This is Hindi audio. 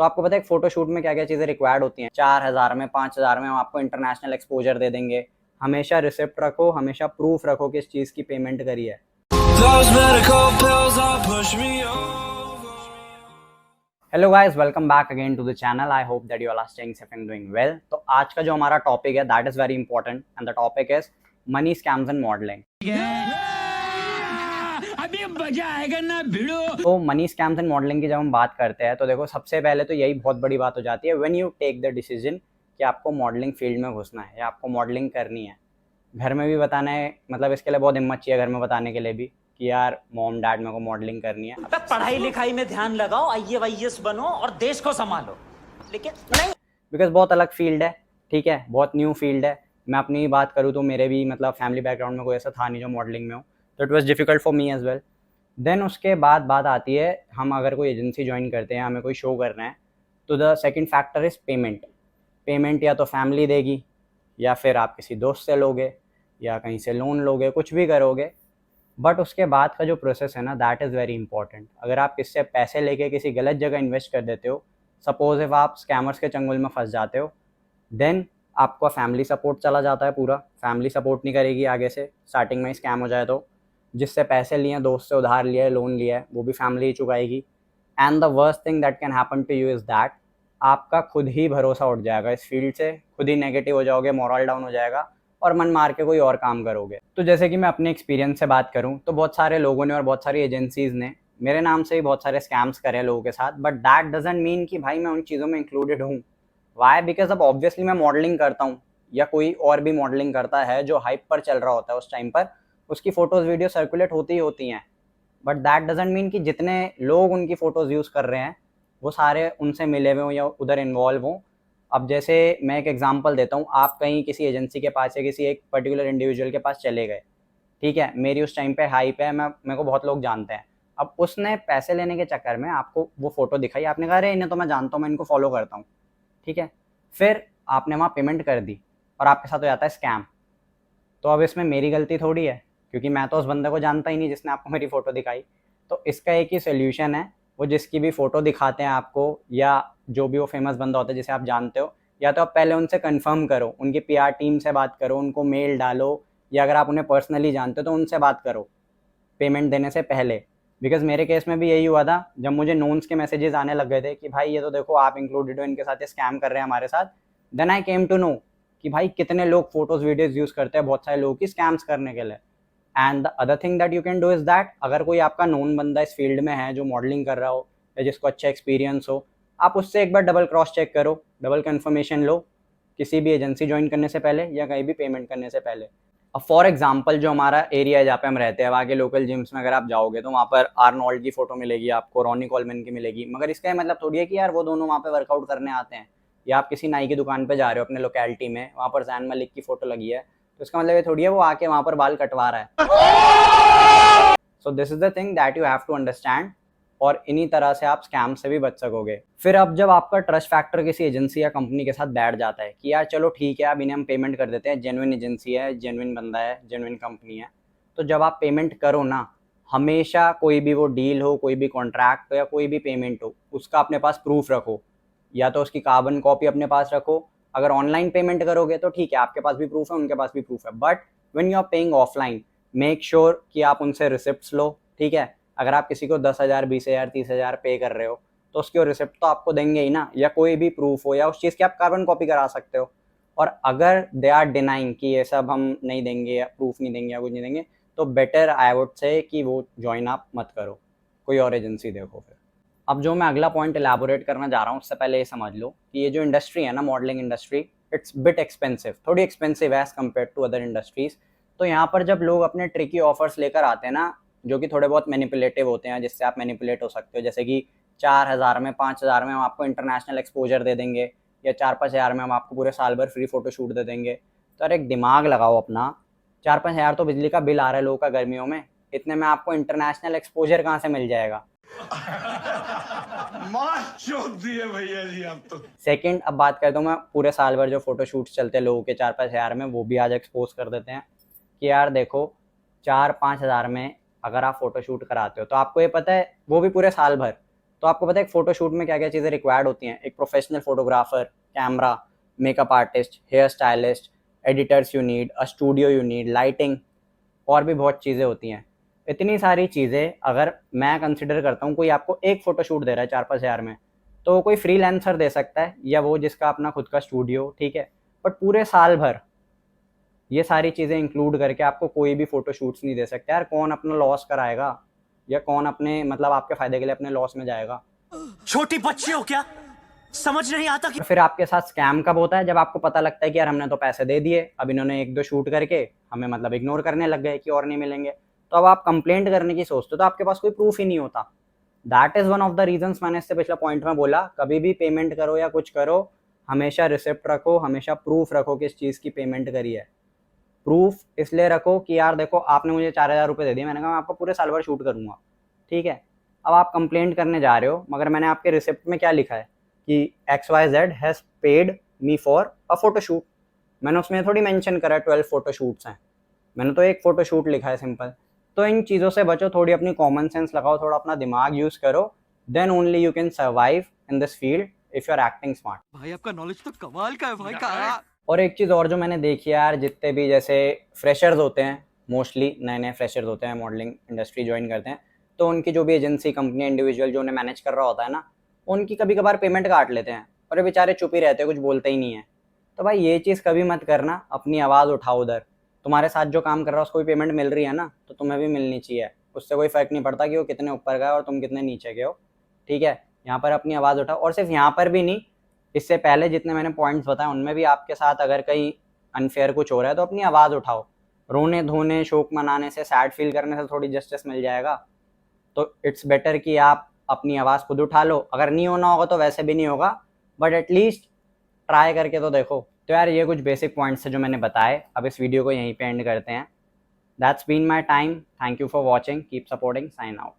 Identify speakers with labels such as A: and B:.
A: तो आपको पता है फोटो शूट में क्या क्या चीज़ें रिक्वायर्ड होती हैं। 4,000 में 5,000 में हम आपको इंटरनेशनल एक्सपोजर दे देंगे। हमेशा रिसिप्ट रखो, हमेशा प्रूफ रखो कि इस चीज़ की पेमेंट करी है। Hello guys, welcome back again to the channel. I hope that you all are staying safe and doing well. तो आज का जो हमारा टॉपिक है that is very important and the topic is money scams and modelling. अभी मजा आएगा ना भिड़ो। तो मनी स्कैम्स एंड मॉडलिंग की जब हम बात करते हैं तो देखो, सबसे पहले तो यही बहुत बड़ी बात हो जाती है when you take the decision कि आपको मॉडलिंग फील्ड में घुसना है या आपको मॉडलिंग करनी है। घर में भी बताना है, मतलब इसके लिए बहुत हिम्मत चाहिए घर में बताने के लिए भी कि यार मॉम डैड मेरे को मॉडलिंग करनी है।
B: पढ़ाई लिखाई में ध्यान लगाओ, आईएएस बनो और देश को संभालो। लेकिन नहीं,
A: बिकॉज बहुत अलग फील्ड है, ठीक है, बहुत न्यू फील्ड है। मैं अपनी बात करूँ तो मेरे भी मतलब फैमिली बैकग्राउंड में कोई ऐसा था नहीं जो मॉडलिंग में हो, तो it was difficult for me as well. Then उसके बाद बात आती है, हम अगर कोई एजेंसी ज्वाइन करते हैं, हमें कोई शो करना है, तो the second factor is payment. Payment या तो फैमिली देगी या फिर आप किसी दोस्त से लोगे या कहीं से लोन लोगे, कुछ भी करोगे। बट उसके बाद का जो प्रोसेस है ना, दैट इज़ वेरी इंपॉर्टेंट। अगर आप किससे पैसे लेके किसी गलत जगह इन्वेस्ट कर देते हो, सपोज इफ आप स्कैमर्स के चंगुल में फंस जाते हो, देन आपका फैमिली सपोर्ट चला जाता है। पूरा फैमिली सपोर्ट नहीं करेगी आगे से, स्टार्टिंग में ही स्कैम हो जाए तो। जिससे पैसे लिए हैं, दोस्त से उधार लिया है, लोन लिया है, वो भी फैमिली ही चुकाएगी। And the worst thing that can happen to you is that आपका खुद ही भरोसा उठ जाएगा इस फील्ड से, खुद ही नेगेटिव हो जाओगे, मोरल डाउन हो जाएगा और मन मार के कोई और काम करोगे। तो जैसे कि मैं अपने एक्सपीरियंस से बात करूं तो बहुत सारे लोगों ने और बहुत सारी एजेंसीज ने मेरे नाम से ही बहुत सारे स्कैम्स करे हैं लोगों के साथ, बट दैट डजंट मीन कि भाई मैं उन चीज़ों में इंक्लूडेड हूँ। वाई? बिकॉज अब ऑब्वियसली मैं मॉडलिंग करता हूँ या कोई और भी मॉडलिंग करता है जो हाइप पर चल रहा होता है उस टाइम पर, उसकी फ़ोटोज़ वीडियो सर्कुलेट होती ही होती हैं। बट दैट डजंट मीन कि जितने लोग उनकी फ़ोटोज़ यूज़ कर रहे हैं वो सारे उनसे मिले हुए हों या उधर इन्वॉल्व हों। अब जैसे मैं एक एग्जांपल देता हूँ, आप कहीं किसी एजेंसी के पास या किसी एक पर्टिकुलर इंडिविजुअल के पास चले गए, ठीक है, मेरी उस टाइम पे हाइप है, मेरे को बहुत लोग जानते हैं। अब उसने पैसे लेने के चक्कर में आपको वो फ़ोटो दिखाई, आपने कहा अरे इन्हें तो मैं जानता हूँ, मैं इनको फॉलो करता हूँ, ठीक है। फिर आपने वहाँ पेमेंट कर दी और आपके साथ हो जाता है स्कैम। तो अब इसमें मेरी गलती थोड़ी है, क्योंकि मैं तो उस बंदे को जानता ही नहीं जिसने आपको मेरी फ़ोटो दिखाई। तो इसका एक ही सोल्यूशन है, वो जिसकी भी फ़ोटो दिखाते हैं आपको या जो भी वो फेमस बंदा होता है जिसे आप जानते हो, या तो आप पहले उनसे कंफर्म करो, उनकी पीआर टीम से बात करो, उनको मेल डालो, या अगर आप उन्हें पर्सनली जानते हो तो उनसे बात करो पेमेंट देने से पहले। बिकॉज मेरे केस में भी यही हुआ था, जब मुझे नोन्स के मैसेजेस आने लग गए थे कि भाई ये तो देखो आप इंक्लूडेड हो, इनके साथ ये स्कैम कर रहे हैं हमारे साथ, then I came to know कि भाई कितने लोग फोटोज वीडियोज यूज़ करते हैं बहुत सारे लोगों की स्कैम्स करने के लिए। And the other thing that you can do is that, अगर कोई आपका नोन बंदा इस फील्ड में है जो मॉडलिंग कर रहा हो या जिसको अच्छा एक्सपीरियंस हो, आप उससे एक बार डबल क्रॉस चेक करो, डबल कन्फर्मेशन लो किसी भी एजेंसी ज्वाइन करने से पहले या कहीं भी पेमेंट करने से पहले। अब फॉर एग्जांपल जो हमारा एरिया है जहाँ पे हम रहते हैं, वहाँ के लोकल जिम्स में अगर आप जाओगे तो वहाँ पर आर्नोल्ड की फोटो मिलेगी आपको, रॉनी कॉलमैन की मिलेगी, मगर इसका ये मतलब थोड़ी है कि यार वो दोनों वहाँ पे वर्कआउट करने आते हैं। या आप किसी नाई की दुकान पे जा रहे हो अपने लोकेलिटी में, वहाँ पर जैन मलिक की फोटो लगी है, तो इसका मतलब ये थोड़ी है वो आके वहाँ पर बाल कटवा रहा है। So this is the thing that you have to understand, और इन्हीं तरह से आप स्कैम से भी बच सकोगे। फिर अब जब आपका ट्रस्ट फैक्टर किसी एजेंसी या कंपनी के साथ बैठ जाता है कि यार चलो ठीक है, अब इन्हें हम पेमेंट कर देते हैं, जेन्युइन एजेंसी है, जेन्युइन बंदा है, जेन्युइन कंपनी है, तो जब आप पेमेंट करो ना, हमेशा कोई भी वो डील हो, कोई भी कॉन्ट्रैक्ट हो या कोई भी पेमेंट हो, उसका अपने पास प्रूफ रखो। या तो उसकी कार्बन कॉपी अपने पास रखो। अगर ऑनलाइन पेमेंट करोगे तो ठीक है, आपके पास भी प्रूफ है, उनके पास भी प्रूफ है, but when you are paying offline, make sure कि आप उनसे रिसिप्ट्स लो, ठीक है। अगर आप किसी को 10,000, 20,000, 30,000 पे कर रहे हो तो उसकी रिसिप्ट तो आपको देंगे ही ना, या कोई भी प्रूफ हो, या उस चीज़ की आप कार्बन कॉपी करा सकते हो। और अगर दे आर डिनाइंग कि ये सब हम नहीं देंगे या प्रूफ नहीं देंगे या कुछ नहीं देंगे, तो बेटर आई वुड से कि वो ज्वाइन आप मत करो, कोई और एजेंसी देखो फिर। अब जो मैं अगला पॉइंट एलैबोरेट करना जा रहा हूँ, उससे पहले ये समझ लो कि ये जो इंडस्ट्री है ना, modelling industry, it's bit expensive, थोड़ी एक्सपेंसिव है as compare to other industries. तो यहाँ पर जब लोग अपने ट्रिकी ऑफर्स लेकर आते हैं ना, जो कि थोड़े बहुत मैनिपुलेटिव होते हैं, जिससे आप मैनिपुलेट हो सकते हो, जैसे कि 4,000 में 5,000 में हम आपको इंटरनेशनल एक्सपोजर दे देंगे, या 4-5 हज़ार में हम आपको पूरे साल भर फ्री फोटो शूट दे देंगे। तो अरे एक दिमाग लगाओ अपना, 4-5 हज़ार तो बिजली का बिल आ रहा है लोगों का गर्मियों में, इतने में आपको इंटरनेशनल एक्सपोजर कहाँ से मिल जाएगा? भैया जी आप तो। सेकंड, अब बात करता हूँ मैं पूरे साल भर जो फोटो शूट्स चलते हैं लोगों के 4-5 हज़ार में, वो भी आज एक्सपोज कर देते हैं कि यार देखो 4-5 हज़ार में अगर आप फोटो शूट कराते हो तो आपको ये पता है वो भी पूरे साल भर, तो आपको पता है एक फ़ोटोशूट में क्या क्या चीज़ें रिक्वायर्ड होती हैं? एक professional photographer, camera, makeup artist, hair stylist, editors you need, a studio you need, lighting, और भी बहुत चीज़ें होती हैं। इतनी सारी चीज़ें अगर मैं कंसिडर करता हूँ, कोई आपको एक फ़ोटोशूट दे रहा है 4-5 हज़ार में, तो कोई फ्रीलांसर दे सकता है या वो जिसका अपना खुद का स्टूडियो, ठीक है? बट पूरे साल भर ये सारी चीज़ें इंक्लूड करके आपको कोई भी फ़ोटोशूट्स नहीं दे सकता यार। कौन अपना लॉस कराएगा या कौन अपने मतलब आपके फ़ायदे के लिए अपने लॉस में जाएगा?
B: छोटी बच्ची हो क्या? समझ नहीं आता कि
A: और फिर आपके साथ स्कैम कब होता है? जब आपको पता लगता है कि यार हमने तो पैसे दे दिए, अब इन्होंने 1-2 शूट करके हमें मतलब इग्नोर करने लग गए कि और नहीं मिलेंगे। तो अब आप कंप्लेंट करने की सोचते हो तो आपके पास कोई प्रूफ़ ही नहीं होता। That is one of the reasons मैंने इससे पिछला पॉइंट में बोला, कभी भी पेमेंट करो या कुछ करो, हमेशा रिसिप्ट रखो, हमेशा प्रूफ़ रखो किस चीज़ की पेमेंट करी है। प्रूफ़ इसलिए रखो कि यार देखो आपने मुझे 4000 रुपए दे दिए, मैंने कहा मैं आपको पूरे साल भर शूट करूँगा, ठीक है? अब आप कंप्लेंट करने जा रहे हो, मगर मैंने आपके रिसिप्ट में क्या लिखा है कि XYZ has paid me for a photoshoot. मैंने उसमें थोड़ी मेंशन करा है 12 फोटोशूट्स हैं, मैंने तो एक फोटोशूट लिखा है सिंपल। तो इन चीज़ों से बचो, थोड़ी अपनी कॉमन सेंस लगाओ, थोड़ा अपना दिमाग यूज़ करो, then only you can survive in this field if you are acting smart.
C: भाई आपका नॉलेज तो कमाल का है भाई का।
A: और एक चीज़ और जो मैंने देखी है यार, जितने भी जैसे फ्रेशर्स होते हैं, मोस्टली नए-नए फ्रेशर्स होते हैं, मॉडलिंग इंडस्ट्री जॉइन करते हैं, तो उनकी जो भी एजेंसी, कंपनी, इंडिविजुअल जो उन्हें मैनेज कर रहा होता है ना, उनकी कभी-कभार पेमेंट काट लेते हैं और ये बेचारे चुप ही रहते हैं, कुछ बोलते ही नहीं हैं। तो भाई ये चीज़ कभी मत करना, अपनी आवाज़ उठाओ उधर। तुम्हारे साथ जो काम कर रहा है उसको भी पेमेंट मिल रही है ना, तो तुम्हें भी मिलनी चाहिए। उससे कोई फ़र्क नहीं पड़ता कि वो कितने ऊपर का है और तुम कितने नीचे के हो, ठीक है? यहाँ पर अपनी आवाज़ उठाओ, और सिर्फ़ यहाँ पर भी नहीं, इससे पहले जितने मैंने पॉइंट्स बताए उनमें भी आपके साथ अगर कहीं अनफेयर कुछ हो रहा है तो अपनी आवाज़ उठाओ। रोने-धोने, शोक मनाने से, सैड फ़ील करने से थोड़ी जस्टिस मिल जाएगा। तो इट्स बेटर कि आप अपनी आवाज़ खुद उठा लो। अगर नहीं होना होगा तो वैसे भी नहीं होगा, बट एट लीस्ट ट्राई करके तो देखो। तो यार ये कुछ बेसिक पॉइंट्स थे जो मैंने बताए। अब इस वीडियो को यहीं पे एंड करते हैं। That's been my time. Thank you for watching. Keep supporting. Sign out.